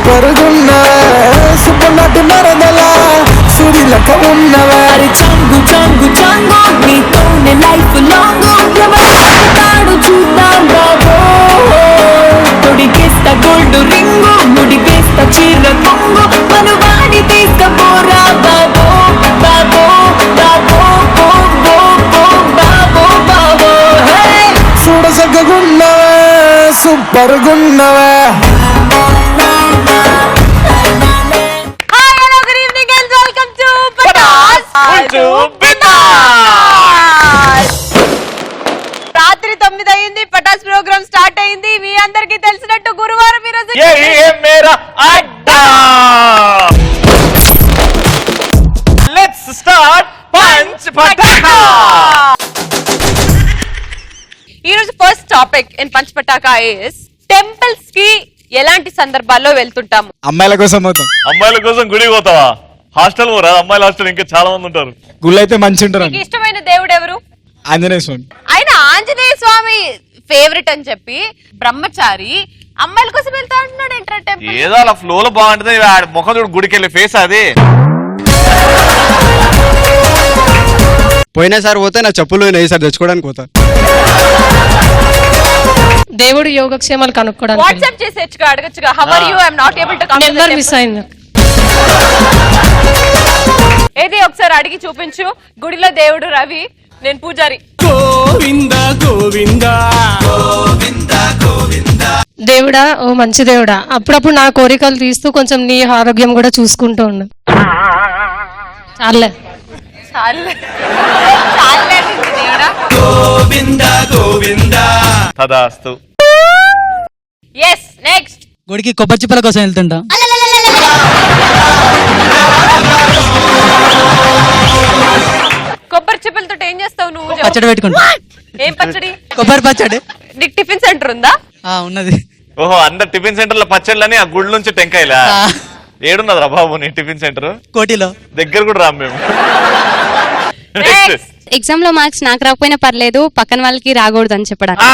Super గున్నవే super నటు మరదల సుడిలక ఉన్నవే చంగు చంగు చంగు నీతోనే లైఫ్ లాంగ్ ఎవరు చూద్దాం బాబో తొడిగేస్తా గోల్డ్ రింగు ముడిగేస్తా చీర కొంగు మనువాడి తీసుకపోరా బాబో బాబో బాబో బాబో బాబో బాబో చూడసగ్గగున్నవే సూపర్ గున్నవే. రాత్రి 9 అయింది, పటాస్ ప్రోగ్రామ్ స్టార్ట్ అయింది. మీ అందరికి తెలిసినట్టు గురువారం ఈరోజు లెట్స్ స్టార్ట్ పంచ్ పటాకా. ఈ రోజు first topic in punch Pataka is temples కి ఎలాంటి సందర్భాల్లో వెళ్తుంటాము. అమ్మాయిల కోసం పోతాం. అమ్మాయిల కోసం గుడికి పోతావా? హాస్టల్ పోరా? అమ్మాయిల హాస్టల్ ఇంకా చాలా మంది ఉంటారు. గుళ్ళు అయితే మంచి ఉంటారు. మీకు ఇష్టమైన దేవుడు ఎవరు? ఆంజనేయ స్వామి. ఆయన ఆంజనేయ స్వామి ఫేవరెట్ అని చెప్పి బ్రహ్మచారి అమ్మాయిల కోసం వెళ్తా అంటున్నాడు ఏంట్రా టెంపుల్? ఏదో అలా ఫ్లో లో బాగుంటది. ముఖం చూడు, గుడికి వెళ్ళి ఫేస్ అది. పోయినసారి పోతే నా చెప్పులు ఈసారి తెచ్చుకోవడానికి పోతా. దేవుడు యోగక్షేమాలు కనుక్కోవడానికి వాట్సాప్ చేసి అడగచ్చుగా. How are you? I am not able to come. Number miss అయింది. ఏది ఒకసారి అడిగి చూపించు. గుడిలో దేవుడు రవి, నేను పూజారి. గోవింద గోవింద దేవుడా, ఓ మంచి దేవుడా, అప్పుడప్పుడు నా కోరికలు తీస్తూ కొంచెం నీ ఆరోగ్యం కూడా చూసుకుంటూ ఉండు. చాలే దేవుడా. గోవింద గోవింద తదాస్తు. Yes, next. గుడికి కొబ్బరి చిప్పల కోసం వెళ్తుంటా. కొబ్బరి చిప్పలతో ఏం చేస్తావు నువ్వు? పచ్చడి పెట్టుకుంటా. ఏం పచ్చడి? కొబ్బరి పచ్చడి. నీకు టిఫిన్ సెంటర్ ఉందా? ఉన్నది. ఓహో, అందరు టిఫిన్ సెంటర్ లో పచ్చళ్ళని ఆ గుడి నుంచి టెంకాయలా? ఏడున్నది రా బాబు నీ టిఫిన్ సెంటర్? కోటిలో. దగ్గర కూడా రాము మేము. ఎగ్జామ్ లో మార్క్స్ నాకు రాకపోయినా పర్లేదు, పక్కన వాళ్ళకి రాకూడదు అని చెప్పడానికి.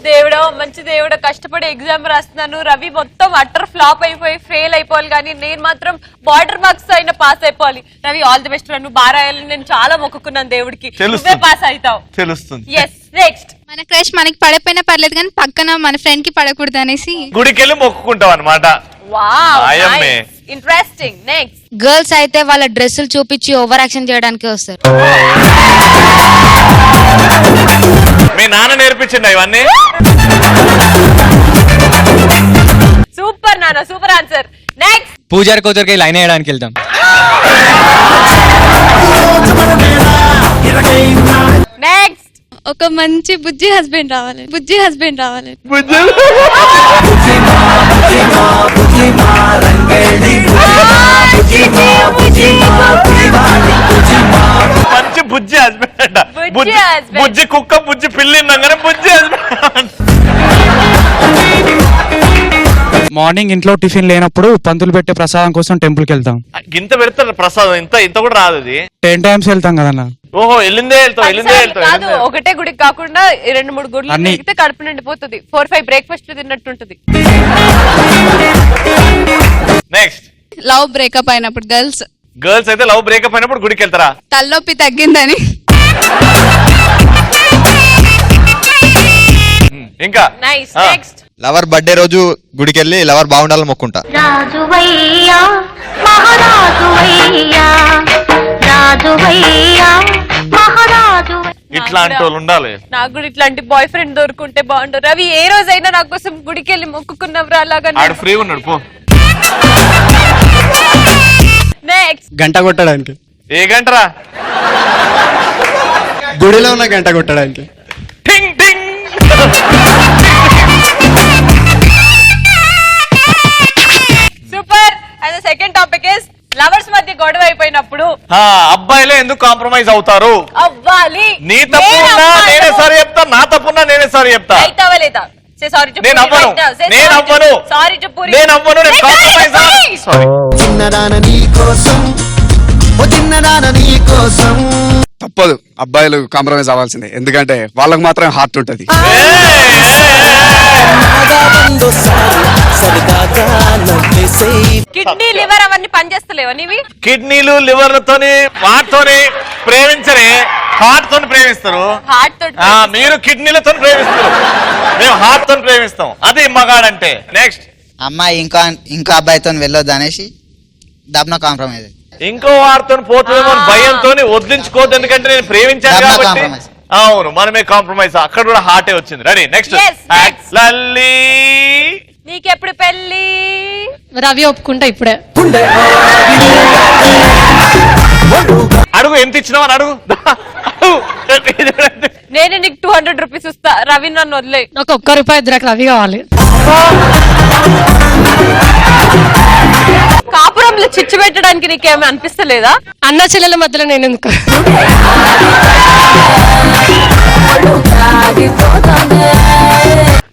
దేవుడో మంచి దేవుడో, కష్టపడి ఎగ్జామ్ రాస్తున్నాను. రవి మొత్తం అటర్ ఫ్లాప్ అయిపోయి ఫెయిల్ అయిపోవాలి, కానీ నేను మాత్రం బార్డర్ మార్క్స్ అయినా పాస్ అయిపోవాలి. Ravi all the best. నువ్వు బాగా రాయాలని నేను చాలా మొక్కుకున్నాను దేవుడికి. నువ్వే పాస్ అవుతావు. తెలుస్తుంది. Yes, next. మన క్రష్ మనకి పడకపోయినా పర్లేదు, కానీ పక్కన మన ఫ్రెండ్ కి పడకూడదు అనేసి గుడికి వెళ్ళి మొక్కుకుంటావు అనమాట. ఇంట్రెస్టింగ్. నెక్స్ట్. గర్ల్స్ అయితే వాళ్ళ డ్రెస్సులు చూపించి ఓవర్ యాక్షన్ చేయడానికి వస్తారు. మీ నాన్న నేర్పించింది ఇవన్నీ? సూపర్ నాన్న, సూపర్ ఆన్సర్. నెక్స్ట్. పూజారి కూతురికి లైన్ వేయడానికి వెళ్తాం. నెక్స్ట్. ఒక మంచి బుజ్జి హస్బెండ్ రావాలి. మంచి బుజ్జి హస్బెండ్. బుజ్జి కుక్క, బుజ్జి పిల్లి బుజ్జి హస్బెండ్. మార్నింగ్ ఇంట్లో టిఫిన్ లేనప్పుడు పంతులు పెట్టే ప్రసాదం కోసం టెంపుల్ కి వెళ్తాం. ఇంత పెడతారు ప్రసాదం, ఇంత కూడా రాదు. అది 10 times వెళ్తాం కదన్నా. ఓహో, వెళ్ళిందే కాదు, ఒకటే గుడికి కాకుండా 2-3 గుడులు తిరిగితే కడుపు నిండిపోతుంది. 4-5 బ్రేక్ఫాస్ట్ తిన్నట్టుంటది. నెక్స్ట్. లవ్ బ్రేకప్ అయినప్పుడు గర్ల్స్ అయితే లవ్ బ్రేకప్ అయినప్పుడు గుడికి వెళ్తారా? తలనొప్పి తగ్గిందని. ఇంకా నైస్. నెక్స్ట్. లవర్ బర్త్డే రోజు గుడికి వెళ్ళి లవర్ బాగుండాలని మొక్కుంటా. ఇట్లాంటి వాళ్ళు ఉండాలి. నాకు కూడా ఇట్లాంటి బాయ్ ఫ్రెండ్ దొరుకుంటే బాగుండు. రవి, ఏ రోజైనా నా కోసం గుడికి వెళ్ళి మొక్కుకున్నవరా? అలాగా ఫ్రీ ఉన్నాడు పో. నెక్స్ట్. గంట కొట్టడానికి. ఏ గంటరా? గుడిలో ఉన్న గంట కొట్టడానికి. టింగ్ టింగ్. Super. And the second topic is lovers మధ్య గొడవ అయిపోయినప్పుడు అబ్బాయిలే ఎందుకు కాంప్రమైజ్ అవుతారు? అవ్వాలి. నీ తప్పున్నా నేనే సారీ చెప్తా, నా తప్పున్నా నేనే సారీ చెప్తా. అయితావా లేదా? నేను అవ్వను. చిన్నదాన నీ కోసం, ఓ చిన్నదాన నీ కోసం. తప్పదు, అబ్బాయిలు కాంప్రమైజ్ అవ్వాల్సిందే, ఎందుకంటే వాళ్ళకి మాత్రం హార్ట్ ఉంటది. కిడ్నీ లివర్ అవన్నీ పనిచేస్తలేవా నీవి? కిడ్నీలు లివర్లతోని వాటితోని ప్రేమించరే, హార్ట్ తోని ప్రేమిస్తారు. హార్ట్ తోటి మీరు కిడ్నీలతో ప్రేమిస్తారు, మేము హార్ట్ తోని ప్రేమిస్తాం. అది మగాడంటే. నెక్స్ట్ అమ్మాయి ఇంకో అబ్బాయితో వెళ్ళొద్దు అనేసి దబ్న కాంప్రమైజ్. ఇంకో వారితో పోతుందేమో భయంతో వదిలించుకోవద్దు, ఎందుకంటే నేను ప్రేమించాను కాబట్టి. అవును, మనమే కాంప్రమైజ్. అక్కడ కూడా హార్టే వచ్చింది. Ready, next. లల్లి నీకెప్పుడు పెళ్లి? రవి ఒప్పుకుంటా ఇప్పుడే. అడుగు, ఎంత ఇచ్చినావు అని అడుగు. నేను నీకు 200 రూపీస్ ఇస్తా, రవి నన్ను వదిలే. నాకు ₹1 ఇద్దరికి రవి కావాలి. కాపురంలో చిచ్చు పెట్టడానికి నీకేమీ అనిపిస్తలేదా? అన్న చెల్లెల మధ్యలో నేను ఎందుకు?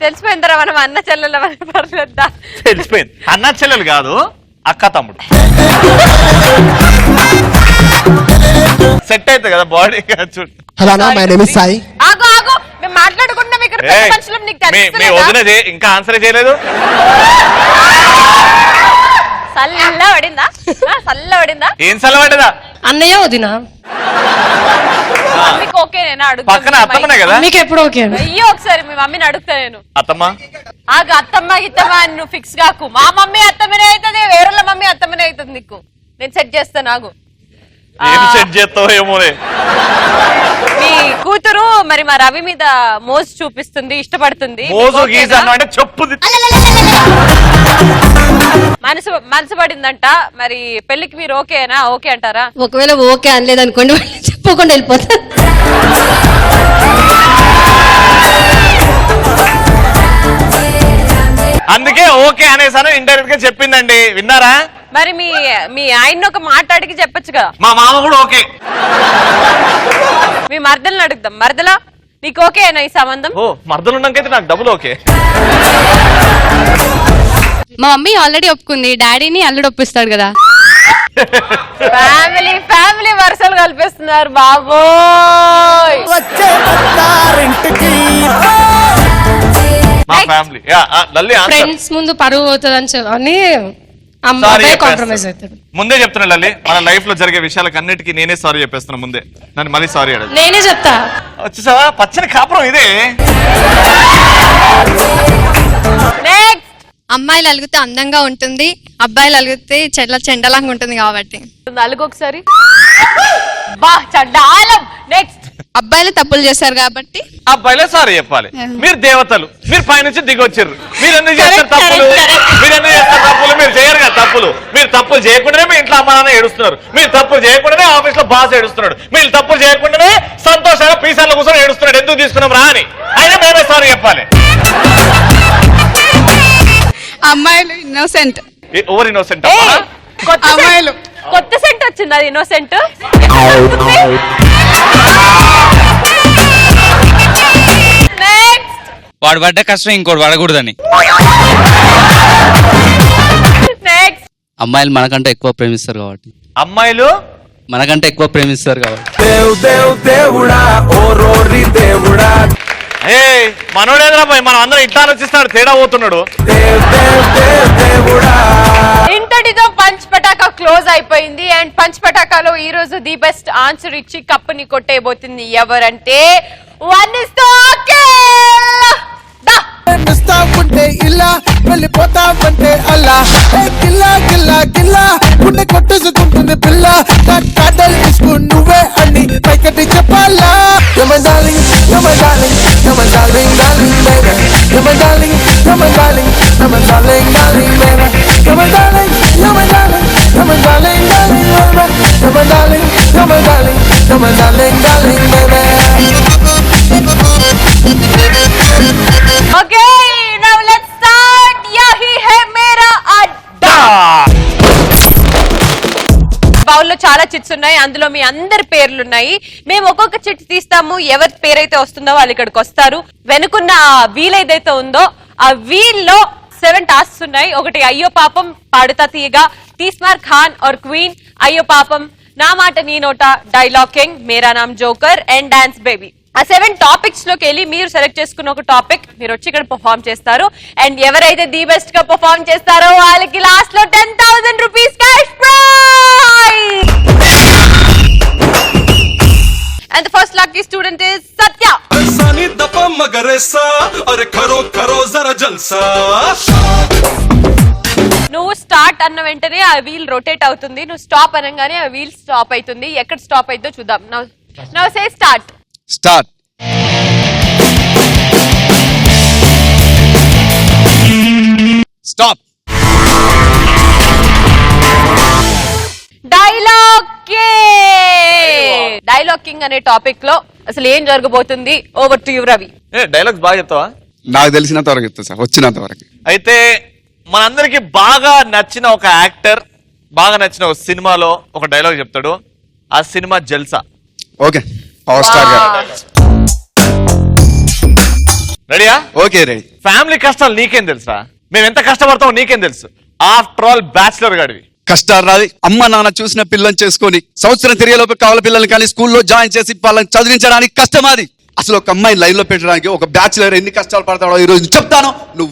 తెలిసిపోయిందరా మనం అన్న చెల్లెల పర్లేదా? తెలిసిపోయింది. అన్న చెల్లెలు కాదు, అక్క తమ్ముడు. సెట్ అయితే కదా బాడీ. చూడు. ఆగు ఆగు, మేము మాట్లాడుకుంటాం ఇక్కడ. మనుషులు నీకు మీ వదినది ఇంకా ఆన్సర్ చేయలేదు. సల్ల పడిందా? సల్ల పడిందా? ఏం సల్లబడ్డదా? అన్నయ్య వదినా మీకు ఓకేనేనా? అడుగు. పక్కన అత్తమ్మనే కదా. మీకు ఎప్పుడు ఓకే? అయ్యో ఒకసారి మీ మమ్మీని అడుగుతా నేను. అత్తమ్మ ఆగు, అత్తమ్మ గిత్తమ్మ అని నువ్వు ఫిక్స్ కాకు. మా మమ్మీ అత్తమ్మనే అవుతుంది, వేరే మమ్మీ అత్తమ్మనే అవుతుంది. నీకు నేను సెట్ చేస్తాను. ఆగు. ఏం సెట్ చేస్తావు ఏమోనే. మీ కూతురు మరి మా రవి మీద మోజు చూపిస్తుంది, ఇష్టపడుతుంది. మోజు గీజు అంటే చెప్పుది. మనసు పడిందంట. మరి పెళ్లికి మీరు ఓకేనా? ఓకే అంటారా? ఒకవేళ ఓకే అనలేదు అనుకోండి, చెప్పకుండా వెళ్ళిపోతా. అందుకే ఓకే అనేసాను, ఇండైరెక్ట్ గా చెప్పిందండి. విన్నారా? మరి మీ ఆయన్ని ఒక మాట అడిగి చెప్పొచ్చు కదా. మా మామ కూడా ఓకే. మీ మర్దలను అడుగుదాం. మర్దలా నీకు ఓకేనా ఈ సంబంధం? ఓ, మర్దలు ఉన్నాకైతే నాకు డబుల్ ఓకే. మా మమ్మీ ఆల్రెడీ ఒప్పుకుంది, డాడీని అల్లుడు ఒప్పిస్తాడు కదా. ఫ్యామిలీ వరుసలు కల్పిస్తున్నారు బాబోయ్. మా ఫ్యామిలీ లల్లి ఫ్రెండ్స్ ముందు పరువు అవుతుంది అని కాంప్రమైజ్ అవుతాడు. ముందే చెప్తున్నా లల్లి, మన లైఫ్ లో జరిగే విషయాలకు అన్నిటికీ నేనే సారీ చెప్పేస్తున్నా ముందే. నన్ను మళ్ళీ సారీ అడగ. నేనే చెప్తా. వచ్చేసావా? పచ్చని కాపురం ఇదే. అమ్మాయిలు అలిగితే అందంగా ఉంటుంది, అబ్బాయిలు అలిగితే చెండలంగా ఉంటుంది కాబట్టి. అలుగు ఒకసారి. బా చండాలం. నెక్స్ట్. అబ్బాయిలు తప్పులు చేశారు కాబట్టి అబ్బాయిలే సారీ చెప్పాలి. మీరు దేవతలు, మీరు పైనుంచి దిగొచ్చారు. మీరు ఎందుకు చేస్తారు తప్పులు? మీరు చేయరు కదా తప్పులు. మీరు తప్పులు చేయకుండానే మీ ఇంట్లో అమ్మ నాన్న ఏడుస్తున్నారు. మీరు తప్పులు చేయకుండానే ఆఫీస్ లో బాస్ ఏడుస్తున్నాడు. మీరు తప్పులు చేయకుండానే సంతోషంగా పీసాల్లో కూర్చొని ఏడుస్తున్నాడు. ఎందుకు తీసుకున్నాం రా అని. అయినా మేమే సారీ చెప్పాలి. అమ్మాయిలు ఇన్నోసెంట్. ఓవర్ ఇన్నోసెంట్ అమ్మాయిలు. కొత్త సెంట్ వచ్చింది, అది ఇన్నోసెంట్. వాడు పడ్డ కష్టం ఇంకోటి పడకూడదని. అమ్మాయిలు మనకంటే ఎక్కువ ప్రేమిస్తారు కాబట్టి. అమ్మాయిలు మనకంటే ఎక్కువ ప్రేమిస్తారు కాబట్టి. మనోడేంద్రా మనం అందరం ఇట్లా ఆలోచిస్తాడు, తేడా పోతున్నాడు. ఇంతటితో పంచ్ పటాకా క్లోజ్ అయిపోయింది. అండ్ పంచ్ పటాకాలో ఈ రోజు ది బెస్ట్ ఆన్సర్ ఇచ్చి కప్పుని కొట్టేయబోతుంది ఎవరంటే ఇలా వెళ్ళిపోతావంటే అలా గిల్లా గిల్లా గిల్లా గుండె కొట్టేసుకుంటుంది పిల్ల. కాటల్ తీసుకుని నువ్వే అని పైకటి చెప్పాలా. You're my darling, you're my darling, you're my darling, darling baby. You're my darling, you're my darling, you're my darling, darling baby. You're my darling, you're my darling, you're my darling, darling baby. You're my darling, you're my darling, you're my darling, darling baby. Okay, now let's start. Yahi hai mera adda. బౌల్లో చాలా chits ఉన్నాయి, అందులో మీ అందరి పేర్లు ఉన్నాయి. మేము ఒక్కొక్క chit తీస్తాము, ఎవరి పేరైతే వస్తుందో వాళ్ళు ఇక్కడికి వస్తారు. వెనుకున్న వీల్ ఏదైతే ఉందో ఆ వీల్ లో 7 టాస్క్స్ ఉన్నాయి. ఒకటి అయ్యో పాపం, పాడుతా తీయగా, తీస్మార్ ఖాన్ ఆర్ క్వీన్, అయ్యో పాపం, నా మాట నీ నోట, dialogue king, Mera NAM joker and dance baby. ఆ 7 టాపిక్స్ లోకి వెళ్ళి మీరు సెలెక్ట్ చేసుకున్న ఒక టాపిక్ మీరు వచ్చి ఇక్కడ పర్ఫార్మ్ చేస్తారు. అండ్ ఎవరైతే ది బెస్ట్ గా పర్ఫార్మ్ చేస్తారో వాళ్ళకి లాస్ట్ లో 10,000 rupees cash prize. And the first lucky student is Satya. నువ్వు స్టార్ట్ అన్న వెంటనే ఆ వీల్ రొటేట్ అవుతుంది, నువ్వు స్టాప్ అనగానే ఆ వీల్ స్టాప్ అవుతుంది. ఎక్కడ స్టాప్ అవుతుందో చూద్దాం. Now say start. Start. Stop. Dialogue king అనే టాపిక్ లో అసలు ఏం జరగబోతుంది? Over to you Ravi. Dialogues బాగా చెప్తావా? నాకు తెలిసినంత వరకు చెప్తా సార్, వచ్చినంత వరకు. అయితే మనందరికి బాగా నచ్చిన ఒక యాక్టర్, బాగా నచ్చిన ఒక సినిమాలో ఒక డైలాగ్ చెప్తాడు. ఆ సినిమా జల్సా. ఓకే, పవర్ స్టార్ గారు. రెడీయా? Okay, ready. ఫ్యామిలీ కష్టాలు నీకేం తెలుసా? మేము ఎంత కష్టపడతామో నీకేం తెలుసు. ఆఫ్టర్ ఆల్ బ్యాచిలర్ గాడివి. కష్టాలు రావి. అమ్మ నాన్న చూసిన పిల్లని చేసుకొని సంవత్సరం తిరిగేలోపు కావాల పిల్లల్ని కానీ స్కూల్లో జాయిన్ చేసి వాళ్ళని చదివించడానికి కష్టం అది. అసలు ఒక అమ్మాయి లైన్ లో పెట్టడానికి ఒక బ్యాచిలర్ ఎన్ని కష్టాలు పడతాడో ఈ రోజు చెప్తాను. నువ్వు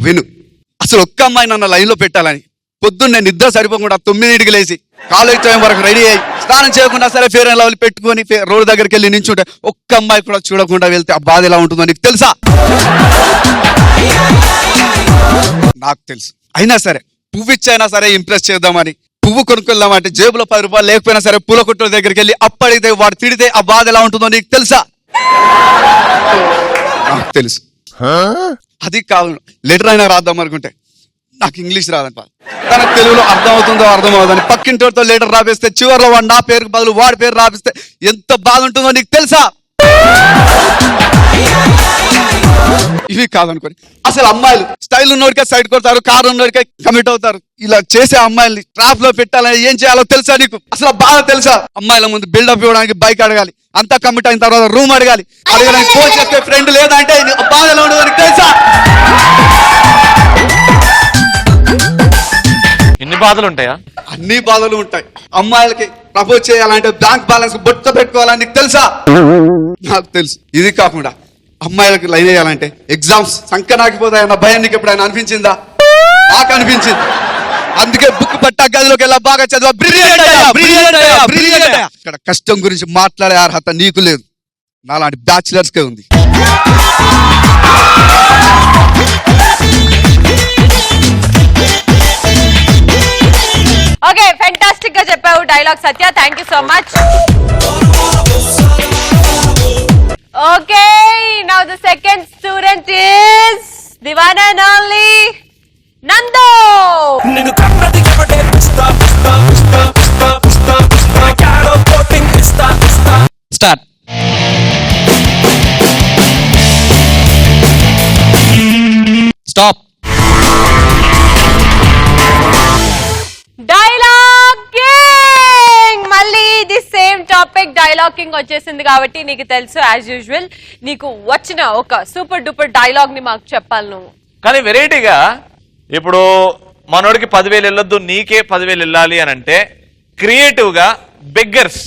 విను. అసలు ఒక్క అమ్మాయి నన్ను లైన్ లో పెట్టాలని పొద్దున్నే నిద్ర సరిపోకుండా 9ంటికి లేచి కాలేజ్ టైం వరకు రెడీ అయ్యి స్నానం చేయకుండా సరే ఫేర్ అండ్ లవ్లీ పెట్టుకొని రోడ్డు దగ్గరికి వెళ్ళి నించుంటే ఒక్క అమ్మాయి కూడా చూడకుండా వెళ్తే ఆ బాధ ఎలా ఉంటుందో నీకు తెలుసా? నాకు తెలుసు. అయినా సరే పువ్వు ఇచ్చైనా సరే ఇంప్రెస్ చేద్దామని పువ్వు కొనుక్కెళ్దామంటే జేబులో 10 రూపాయలు లేకపోయినా సరే పూల కొట్టుల దగ్గరికి వెళ్ళి అప్పడితే వాడు తిడితే ఆ బాధ ఎలా ఉంటుందో నీకు తెలుసా? నాకు తెలుసు. అది కాదు, లెటర్ అయినా రాద్దాం అనుకుంటే నాకు ఇంగ్లీష్ రాదంట, తనకు తెలుగులో అర్థం అవుతుందో అర్థం అవుతుందని పక్కింటితో లెటర్ రాపిస్తే చివరిలో వాడు నా పేరుకు బదులు వాడి పేరు రాపిస్తే ఎంత బాధ ఉంటుందో నీకు తెలుసా? ఇవి కాదనుకోని అసలు అమ్మాయిలు స్టైల్ ఉన్నోడికే సైడ్ కొడతారు, కారు ఉన్నోడికే కమిట్ అవుతారు. ఇలా చేసే అమ్మాయిల్ని ట్రాప్ లో పెట్టాలని ఏం చేయాలో తెలుసా నీకు? అసలు బాధ తెలుసా? అమ్మాయిల ముందు బిల్డప్ ఇవ్వడానికి బైక్ అడగాలి, అంతా కమిట్ అయిన తర్వాత రూమ్ అడగాలి, అడగడానికి ఫోన్ చేస్తే ఫ్రెండ్ లేదంటే బాధ ఎలా ఉండదు నీకు తెలుసా? ఇన్ని బాధలు ఉంటాయా? అన్ని బాధలు ఉంటాయి. అమ్మాయిలకి ప్రపోజ్ చేయాలంటే బ్యాంక్ బ్యాలెన్స్ బొట్ట పెట్టుకోవాలని నీకు తెలుసా? నాకు తెలుసు. ఇది కాకుండా అమ్మాయిలకు లైన్ వేయాలంటే ఎగ్జామ్స్ సంకనాకిపోతాయన్న భయం నీకు ఎప్పుడైనా అనిపించిందా? నాకు అనిపించింది. అందుకే బుక్ పట్టా గదిలోకి వెళ్ళా బాగా చదివా. ఇక్కడ కష్టం గురించి మాట్లాడే అర్హత నీకు లేదు, నాలాంటి బ్యాచిలర్స్ కే ఉంది. ఓకే, ఫెంటాస్టిక్ గా చెప్పావు dialogue Satya. Thank you so much. Okay, now the second student is the one and only Nando. Start. Stop. Dialogue king. మళ్ళీ the same topic dialogue king వచ్చేసింది కాబట్టి నీకు తెలుసు యాజ్ యూజువల్ నీకు వచ్చిన ఒక సూపర్ డూపర్ డైలాగ్ ని మాకు చెప్పాలి నువ్వు. కానీ వెరైటీగా ఇప్పుడు మనోడికి 10,000 వెళ్ళొద్దు నీకే 10,000 వెళ్ళాలి అని అంటే క్రియేటివ్ గా బెగ్గర్స్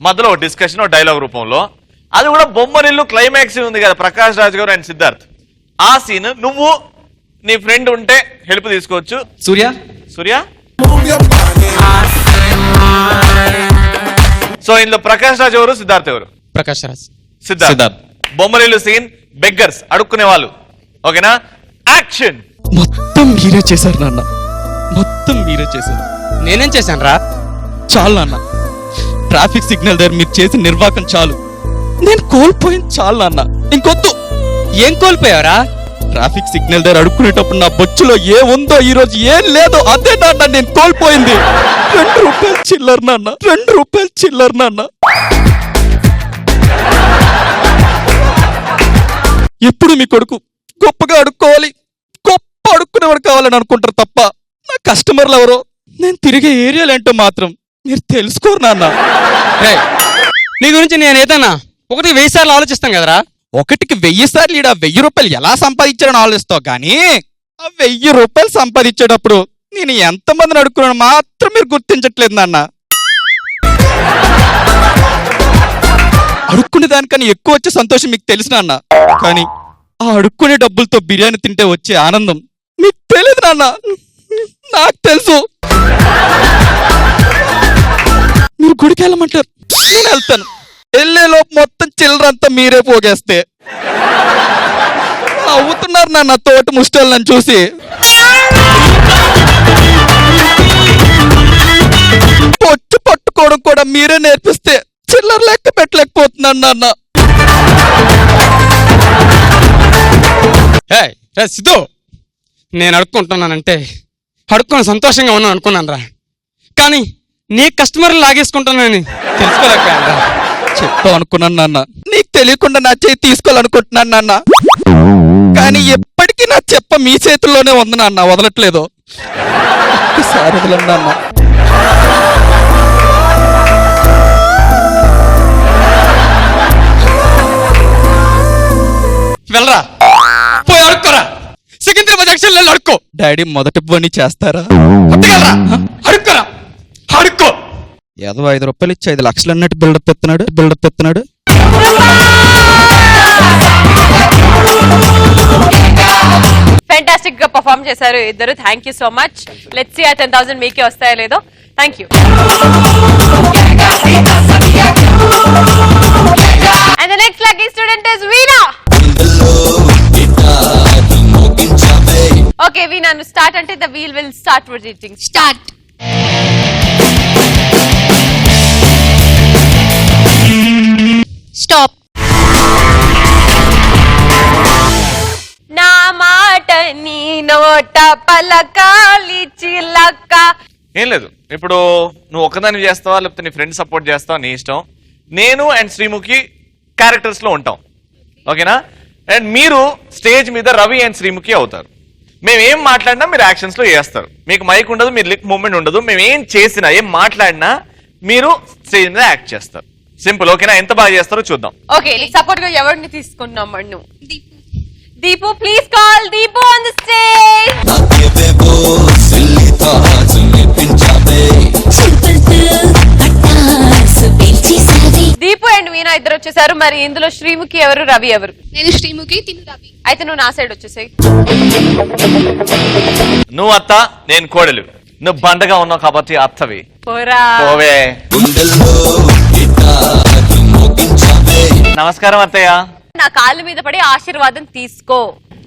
మధ్యలో ఒక డిస్కషన్ డైలాగ్ రూపంలో, అది కూడా బొమ్మరిల్లు క్లైమాక్స్ ఉంది కదా ప్రకాష్ రాజ్ గారు అండ్ సిద్ధార్థ్, ఆ సీన్ నువ్వు నీ ఫ్రెండ్ ఉంటే హెల్ప్ తీసుకోవచ్చు. సూర్య. సో ఇందులో ప్రకాష్ రాజ్ ఎవరు, సిద్ధార్థ్ ఎవరు? ప్రకాష్ రాజ్. సిద్ధార్థ్. బొమ్మరిల్లు సీన్ బెగ్గర్స్ అడుక్కునే వాళ్ళు. ఓకేనా? యాక్షన్. మొత్తం మీరే చేశారు నాన్న, మొత్తం మీరే చేశారు. నేనేం చేశాను రా? చాలు నాన్న, ట్రాఫిక్ సిగ్నల్ దగ్గర మీరు చేసిన నిర్వాకం చాలు. నేను కోల్పోయింది చాలు నాన్న, ఇంకొద్దు. ఏం కోల్పోయావరా? ట్రాఫిక్ సిగ్నల్ దగ్గర అడుక్కునేటప్పుడు నా బొచ్చులో ఏ ఉందో ఈ రోజు ఏం లేదో అదే నాన్న నేను కోల్పోయింది. 2 రూపాయలు చిల్లర నాన్న, 2 రూపాయలు చిల్లర నాన్న. ఎప్పుడు మీ కొడుకు గొప్పగా అడుక్కోవాలి, గొప్ప అడుక్కునేవాడు కావాలని అనుకుంటారు తప్ప నా కస్టమర్లు ఎవరో, నేను తిరిగే ఏరియాలు ఏంటో మాత్రం మీరు తెలుసుకోరు నాన్న. నీ గురించి నేను ఏదన్నా 1,000 సార్లు ఆలోచిస్తాను కదరా. 1,000 సార్లు ఈడ 1,000 రూపాయలు ఎలా సంపాదించాడని ఆలోచిస్తావు కానీ ఆ 1,000 రూపాయలు సంపాదించేటప్పుడు నేను ఎంతమందిని అడుక్కున్నాను మాత్రం మీరు గుర్తించట్లేదు నాన్న. అడుక్కునే దానికన్నా ఎక్కువ వచ్చే సంతోషం మీకు తెలుసు నాన్న. కానీ ఆ అడుక్కునే డబ్బులతో బిర్యానీ తింటే వచ్చే ఆనందం మీకు తెలియదు నాన్న. నాకు తెలుసు. మీరు గుడికి వెళ్ళమంటారు, నేను వెళ్తాను. వెళ్ళేలోపు మొత్తం చిల్లరంతా మీరే పోగేస్తే నవ్వుతున్నారు నాన్న తోటి ముష్టాలు నన్ను చూసి. పొచ్చు పట్టుకోవడం కూడా మీరే నేర్పిస్తే చిల్లర లెక్క పెట్టలేకపోతున్నాను నాన్న. సిద్ధు, నేను అడుక్కుంటున్నానంటే అడుక్కొని సంతోషంగా ఉన్నాను అనుకున్నాను రా. కానీ నీ కస్టమర్లు లాగేసుకుంటున్నానని తెలుసుకోలేకపోయాను. చెప్తావు అనుకున్నాను నాన్న. నీకు తెలియకుండా నా చేయి తీసుకోవాలనుకుంటున్నాను నాన్న. కానీ ఎప్పటికీ నా చెప్ప మీ చేతుల్లోనే ఉంది నాన్న, వదలట్లేదు. ఒకసారి వదలండి నాన్న. వెళ్ళరా, పోయి అడుక్కోరా. సికింద్రాబాద్ జంక్షన్ వెళ్ళి అడుక్కో. డాడీ మొదటి పని చేస్తారా? అట్టుకెళ్ళరా, అడుక్కోరా, అడుక్కో. ఏదో 5 రూపాయలు ఇచ్చి 5 లక్షలు అన్నట్టు బిల్డప్ ఎత్తున్నాడు. ఫెంటాస్టిక్ గా పర్ఫార్మ్ చేశారు ఇద్దరు. Thank you so much. Let's see ఆ 10,000 మీకే వస్తాయో లేదో. Thank you. And the next lucky student is Veena. Okay Veena, నువ్వు స్టార్ట్ అంటే the wheel will start rotating. Start. Stop. నా మాట నీ నోట పలకాలి చిలక. ఏం లేదు, ఇప్పుడు నువ్వు ఒక్కదాన్ని చేస్తావా లేకపోతే నీ ఫ్రెండ్ సపోర్ట్ చేస్తావా నీ ఇష్టం. నేను అండ్ శ్రీముఖి క్యారెక్టర్స్ లో ఉంటాం, ఓకేనా? అండ్ మీరు స్టేజ్ మీద రవి అండ్ శ్రీముఖి అవుతారు. మేము ఏం మాట్లాడినా మీరు యాక్షన్స్ లో చేస్తారు. మీకు మైక్ ఉండదు, మీరు లిప్ మూవ్మెంట్ ఉండదు. మేము ఏం చేసినా ఏం మాట్లాడినా మీరు స్టేజ్ మీద యాక్ట్ చేస్తారు. సింపుల్, ఓకేనా? ఎంత బాగా చేస్తారో చూద్దాం. ఓకే, నీకు సపోర్ట్ గా ఎవరిని తీసుకున్నాం నువ్వు? Deepu, please call Deepu on the stage. Deepu and Veena ఇద్దరు వచ్చేసారు. మరి ఇందులో శ్రీముఖి ఎవరు, రవి ఎవరు? నేను శ్రీముఖి, తిను రవి. అయితే నువ్వు నా సైడ్ వచ్చేసాయి. నువ్వు అత్త, నేను కోడలు. నువ్వు బండగా ఉన్నావు కాబట్టి అత్తవి. పోరా. పోవే. నమస్కారం అత్తయ్య. నా కాళ్ళ మీద పడి ఆశీర్వాదం తీసుకో.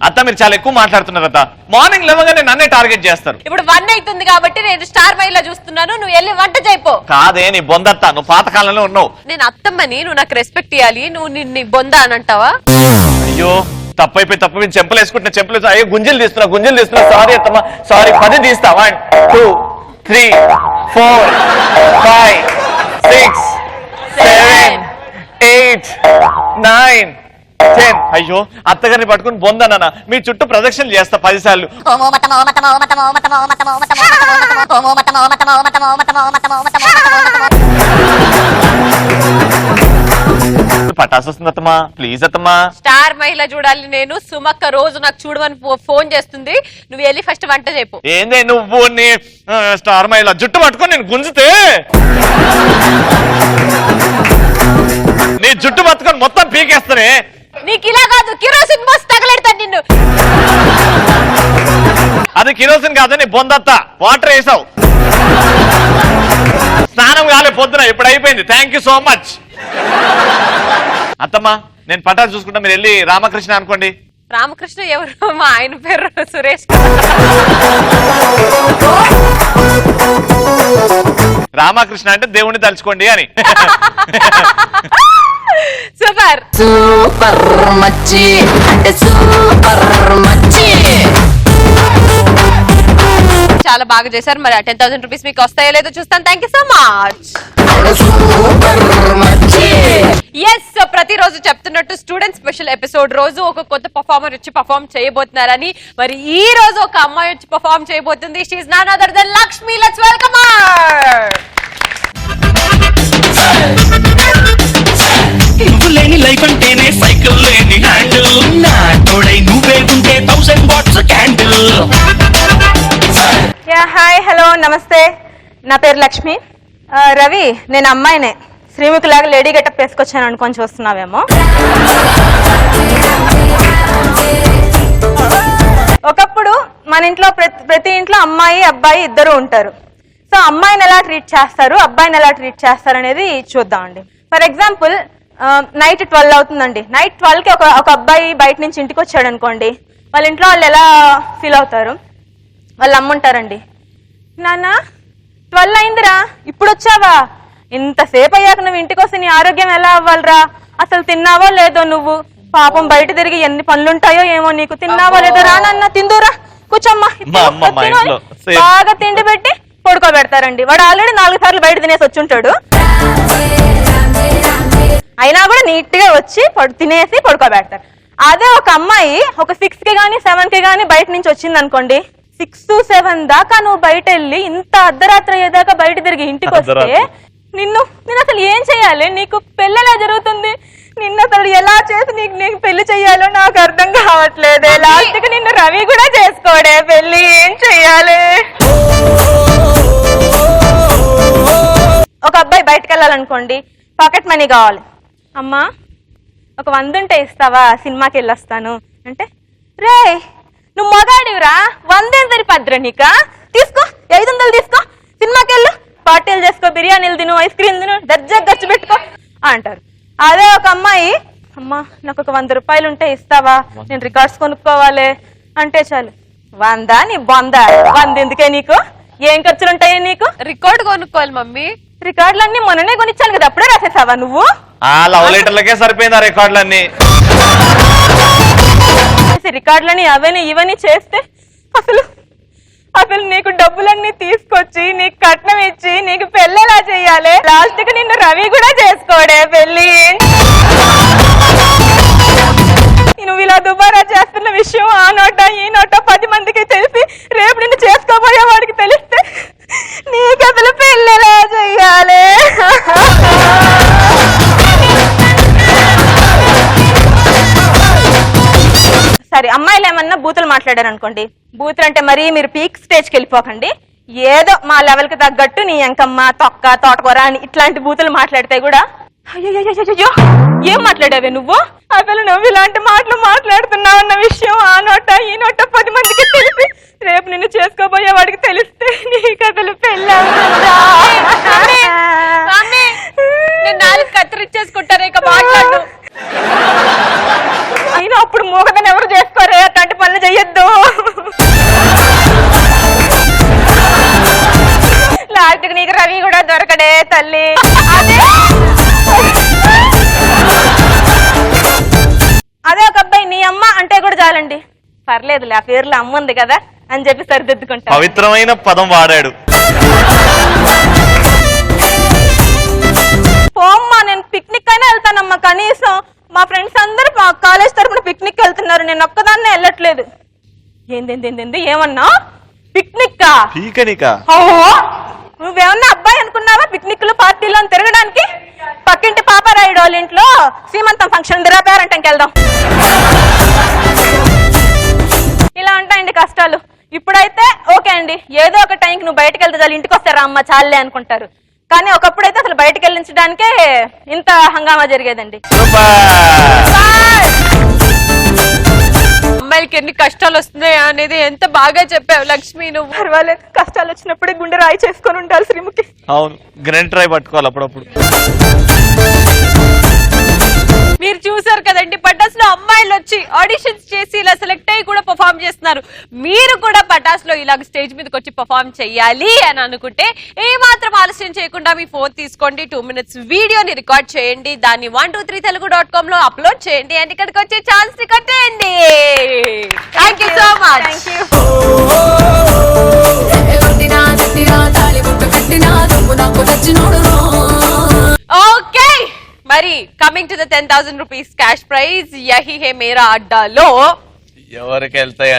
అత్త మీరు చాలా ఎక్కువ మాట్లాడుతున్నారు అత్త. మార్నింగ్ లేవగానే నన్నే టార్గెట్ చేస్తారు. ఇప్పుడు 1 అవుతుంది కాబట్టి నేను స్టార్ మైల్ లా చూస్తున్నాను. నువ్వు వెళ్ళి వంట చేయిపో. కాదే, నీ బొందత్త. నువ్వు పాతకాలంలో ఉన్నావు. నేను అత్తమ్మని, నువ్వు నాకు రెస్పెక్ట్ ఇవ్వాలి. నువ్వు నీ బొంద అని అంటావా? అయ్యో తప్పైపోయి తప్పు. మీరు చెంపలు వేసుకుంటున్నా, చెంపలు అయ్యో గుంజలు తీస్తున్నా. సారీ అత్తమ్మ, సారీ. 10 తీస్తా. 1 2 3 4 5 6 7 8 9 10. అయ్యో అత్తగారిని పట్టుకుని బొందనా. మీ చుట్టూ ప్రదక్షిణలు చేస్తా 10 సార్లు. పటాసు వస్తుంది అత్తమ్మా, ప్లీజ్ అత్తమ్మా. స్టార్ మహిళ చూడాలి నేను. సుమక్క రోజు నాకు చూడమని ఫోన్ చేస్తుంది. నువ్వు వెళ్ళి ఫస్ట్ వంట చేయిపో. ఏందే నువ్వు నీ స్టార్ మహిళ జుట్టు పట్టుకొని నేను గుంజితే నీ జుట్టు పట్టుకొని మొత్తం పీకేస్తానే. నీకు ఇలా కాదు, కిరోసిన్ పోసి తగలెడతాను నిన్ను. అది కిరోసిన్ కాదు, నీ బొందత్త. వాటర్ వేసావు. స్నానం కాలే పొద్దున, ఇప్పుడు అయిపోయింది. థ్యాంక్ యూ సో మచ్ అత్తమ్మా. నేను పటాలు చూసుకుంటా, మీరు వెళ్ళి రామకృష్ణ అనుకోండి. రామకృష్ణ ఎవరు? మా ఆయన పేరు సురేష్. రామకృష్ణ అంటే దేవుణ్ణి తలుచుకోండి అని. సూపర్ సూపర్ మచ్చి అంటే సూపర్ మచ్చి. చాలా బాగా చేశారు. మరి 10,000 రూపీస్ మీకు వస్తాయో లేదో చూస్తాను. Thank you so much. Yes, ప్రతిరోజు చెప్తున్నట్టు స్టూడెంట్ స్పెషల్ ఎపిసోడ్ రోజు ఒక కొత్త పర్ఫార్మర్ వచ్చి పర్ఫార్మ్ చేయబోతున్నారని. మరి ఈ రోజు ఒక అమ్మాయి వచ్చి పర్ఫార్మ్ చేయబోతుంది. She is none other than Lakshmi. Let's welcome her. నువ్వు లేని లైఫ్ అంటేనే సైకిల్ లేని హ్యాండిల్. నా తోడై నువ్వే ఉంటే 1000 వాట్స్ క్యాండిల్. హాయ్, హలో, నమస్తే. నా పేరు లక్ష్మి. రవి, నేను అమ్మాయినే, శ్రీముఖి లాగా లేడీ గెటప్ వేసుకొచ్చాను అనుకొని చూస్తున్నావేమో. ఒకప్పుడు మన ఇంట్లో ప్రతి ఇంట్లో అమ్మాయి అబ్బాయి ఇద్దరు ఉంటారు. సో అమ్మాయిని ఎలా ట్రీట్ చేస్తారు, అబ్బాయిని ఎలా ట్రీట్ చేస్తారు అనేది చూద్దామండి. ఫర్ ఎగ్జాంపుల్, నైట్ 12 అవుతుందండి. నైట్ 12కి ఒక అబ్బాయి బయట నుంచి ఇంటికి వచ్చాడు అనుకోండి, వాళ్ళ ఇంట్లో వాళ్ళు ఎలా ఫీల్ అవుతారు? వాళ్ళు అమ్ముంటారండి, నాన్న 12 అయిందిరా, ఇప్పుడు వచ్చావా? ఇంతసేపు అయ్యాక నువ్వు ఇంటికి వస్తే నీ ఆరోగ్యం ఎలా అవ్వాలిరా? అసలు తిన్నావో లేదో నువ్వు? పాపం బయట తిరిగి ఎన్ని పనులుంటాయో ఏమో నీకు. తిన్నావో లేదో? రానన్న తిందురా, కూర్చోమ్మా. బాగా తిండి పెట్టి పడుకోబెడతారండి. వాడు ఆల్రెడీ 4 సార్లు బయట తినేసి వచ్చి ఉంటాడు, అయినా కూడా నీట్ గా వచ్చి తినేసి పడుకోబెడతారు. అదే ఒక అమ్మాయి ఒక 6కి కానీ 7కి కానీ బయట నుంచి వచ్చింది అనుకోండి, 6 to 7 దాకా నువ్వు బయట వెళ్ళి ఇంత అర్ధరాత్రి అయ్యేదాకా బయట తిరిగి ఇంటికి వస్తే నేను అసలు ఏం చెయ్యాలి? నీకు పెళ్ళి ఎలా జరుగుతుంది? నిన్ను అసలు ఎలా చేసి నీకు పెళ్లి చెయ్యాలో నాకు అర్థం కావట్లేదు. లాస్ట్ కి నిన్ను రవి కూడా చేసుకోడే పెళ్లి, ఏం చెయ్యాలి? ఒక అబ్బాయి బయటకు వెళ్ళాలనుకోండి, పాకెట్ మనీ కావాలి. అమ్మా ఒక 100 ఉంటే ఇస్తావా, సినిమాకి వెళ్ళొస్తాను అంటే, రే నువ్వు మగాడివిరా, 100 ఏం సరిపోద్దురా నీకా? తీసుకో 500 తీసుకో, సినిమాకి వెళ్ళు, పార్టీలు చేసుకో, బిర్యానీలు తిను, ఐస్ క్రీమ్ తిను, దర్జాగా ఖర్చు పెట్టుకో అంటారు. అదే ఒక అమ్మాయి, అమ్మా నాకు ఒక 100 రూపాయలు ఉంటే ఇస్తావా, నేను రికార్డ్స్ కొనుక్కోవాలి అంటే చాలు, 100 నీ 100 ఎందుకే నీకు? ఏం ఖర్చులు ఉంటాయి నీకు? రికార్డ్ కొనుక్కోవాలి మమ్మీ. రికార్డులన్నీ మొన్ననే కొనిచ్చాను కదా, అప్పుడే రాసేసావా నువ్వు? లవ్ లెటర్లకే సరిపోయింది ఆ రికార్డులన్నీ. రికార్డులని అవని ఇవని చేస్తే అసలు నీకు డబ్బులన్నీ తీసుకొచ్చి నీకు కట్నం ఇచ్చి నీకు పెళ్లి ఎలా చెయ్యాలి? లాస్ట్ కి నిన్ను రవి కూడా చేసుకోడే పెళ్లి. నువ్వు ఇలా దుబారా చేస్తున్న విషయం ఆ నోట ఈ నోట 10 మందికి తెలిసి రేపు నిన్ను చేసుకోబోయే వాడికి తెలిస్తే నీకు అసలు పెళ్లి ఎలా చెయ్యాలి? సరే, అమ్మాయిలు ఏమన్నా బూతులు మాట్లాడారు అనుకోండి, బూతులు అంటే మరీ మీరు పీక్ స్టేజ్కి వెళ్ళిపోకండి. ఏదో మా లెవెల్కి తగ్గట్టు నీ ఎంకమ్మ తొక్క తోటకూర అని ఇట్లాంటి బూతులు మాట్లాడితే కూడా అయ్యో ఏం మాట్లాడావే నువ్వు? అసలు నువ్వు ఇలాంటి మాటలు మాట్లాడుతున్నావు అన్న విషయం ఆ నోట ఈ నోట 10 మందికి తెలిసి రేపు నిన్ను చేసుకోబోయే వాడికి తెలిస్తే నీకు అసలు పెళ్ళి కత్తిరించేసుకుంటారు, ఇక మాట్లాడు. అయినా అప్పుడు మూగదని ఎవరు చేసుకోరే, అట్లాంటి పనులు చెయ్యొద్దు. లాస్ట్కి నీకు రవి కూడా దొరకడే తల్లి. అదే ఒక అబ్బాయి నీ అమ్మ అంటే కూడా చాలండి, పర్లేదులే ఆ పేర్లో అమ్మ ఉంది కదా అని చెప్పి సరిదిద్దుకుంటా. పవిత్రమైన పదం వాడాడు. పోమ్మా, నేను పిక్నిక్ అయినా వెళ్తానమ్మా, కనీసం మా ఫ్రెండ్స్ అందరూ మా కాలేజ్ తరఫున పిక్నిక్ వెళ్తున్నారు, నేను ఒక్కదాన్నే వెళ్ళట్లేదు. ఏంది ఏమన్నా పిక్నిక్కా? నువ్వేమన్నా అబ్బాయి అనుకున్నావా పిక్నిక్లు పార్టీలో తిరగడానికి? పక్కింటి పాపారాయుడు వాళ్ళ ఇంట్లో శ్రీమంతం ఫంక్షన్ పేరంటంకి వెళ్దాం. ఇలా ఉంటాయండి కష్టాలు. ఇప్పుడైతే ఓకే అండి, ఏదో ఒక టైంకి నువ్వు బయటకు వెళ్తే చాలు, ఇంటికి వస్తారా అమ్మ చాలే అనుకుంటారు. కానీ ఒకప్పుడైతే అసలు బయటకు వెళ్ళించడానికే ఇంత హంగామా జరిగేదండి. అమ్మాయిలకి ఎన్ని కష్టాలు వస్తున్నాయా అనేది ఎంత బాగా చెప్పావు లక్ష్మి నువ్వు. పర్వాలేదు, కష్టాలు వచ్చినప్పుడే గుండె రాయి చేసుకొని ఉండాలి శ్రీముఖి. అవును, గ్రెంట్ రాయి పట్టుకోవాలి అప్పుడప్పుడు. మీరు చూసారు కదండి, పటాస్ లో అమ్మాయిలు వచ్చి ఆడిషన్స్ చేసి ఇలా సెలెక్ట్ అయ్యి కూడా పర్ఫామ్ చేస్తున్నారు. మీరు కూడా పటాస్ లో ఇలాగ స్టేజ్ మీదకి వచ్చి పర్ఫామ్ చెయ్యాలి అని అనుకుంటే ఏ మాత్రం ఆలస్యం చేయకుండా మీ ఫోన్ తీసుకోండి, 2 minutes వీడియోని రికార్డ్ చేయండి, దాన్ని 123telugu.com లో అప్లోడ్ చేయండి అండ్ ఇక్కడికి వచ్చే ఛాన్స్ ని కొట్టేయండి. Thank you so much. Okay, మరి coming to the 10,000 rupees cash prize యహీ హే మేరా అడ్డాలో ఎవరికి వెళ్తాయి?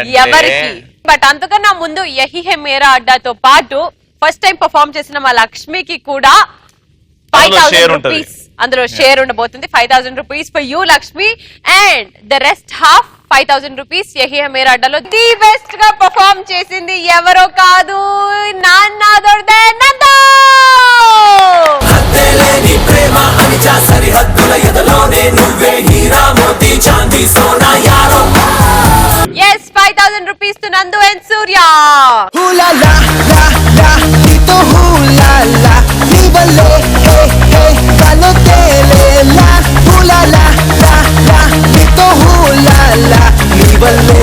బట్ అంతకన్నా ముందు యహీ హే మేరా అడ్డాతో పాటు ఫస్ట్ టైం పర్ఫామ్ చేసిన మా లక్ష్మికి కూడా 5,000 rupees అందులో షేర్ ఉండబోతుంది. 5,000 rupees for you Lakshmi and the rest half 5,000 rupees యహీ హే మేరా అడ్డాలో ది బెస్ట్ గా పర్ఫామ్ చేసింది ఎవరో కాదు, నాన్న దొరదే నందో. సూర్య. హూలా లా లా లా నీతో హూలా లా నీ వల్లే హే హే గాలో తేలేలా. హూలా లా లా లా నీతో హూలా లా నీ వల్లే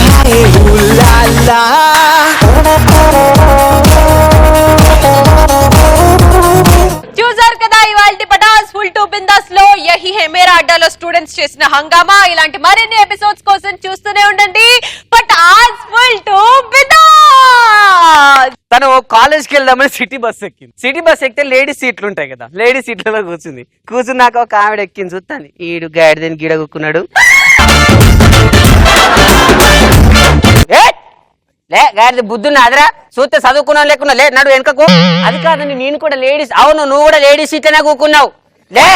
హాయ్ హూలా లా. చూసారు కదా ఇవాల్టి పటాస్ ఫుల్ టు బిందాస్ లో యహీ హే మేరా అడ్డాలో స్టూడెంట్స్ చేసిన హంగామా. ఇలాంటి మరిన్ని ఎపిసోడ్స్ కోసం చూస్తూనే ఉండండి పటాస్ ఫుల్ టు బిందాస్. తను కాలేజ్కి వెళ్దామని సిటీ బస్ ఎక్కింది. సిటీ బస్ ఎక్కితే లేడీస్ సీట్లు ఉంటాయి కదా, లేడీస్ సీట్లలో కూర్చున్నాక ఒక ఆవిడ ఎక్కింది. చూస్తాను ఈడు గాడిదని గిడ కూకున్నాడు. లే గాడిది బుద్ధున్న అదరా చూస్తే చదువుకున్నావు లేకున్నా లే నడు వెనకకు. అది కాదండి నేను కూడా లేడీస్. అవును నువ్వు కూడా లేడీస్ సీట్లోనే కూకున్నావు లే.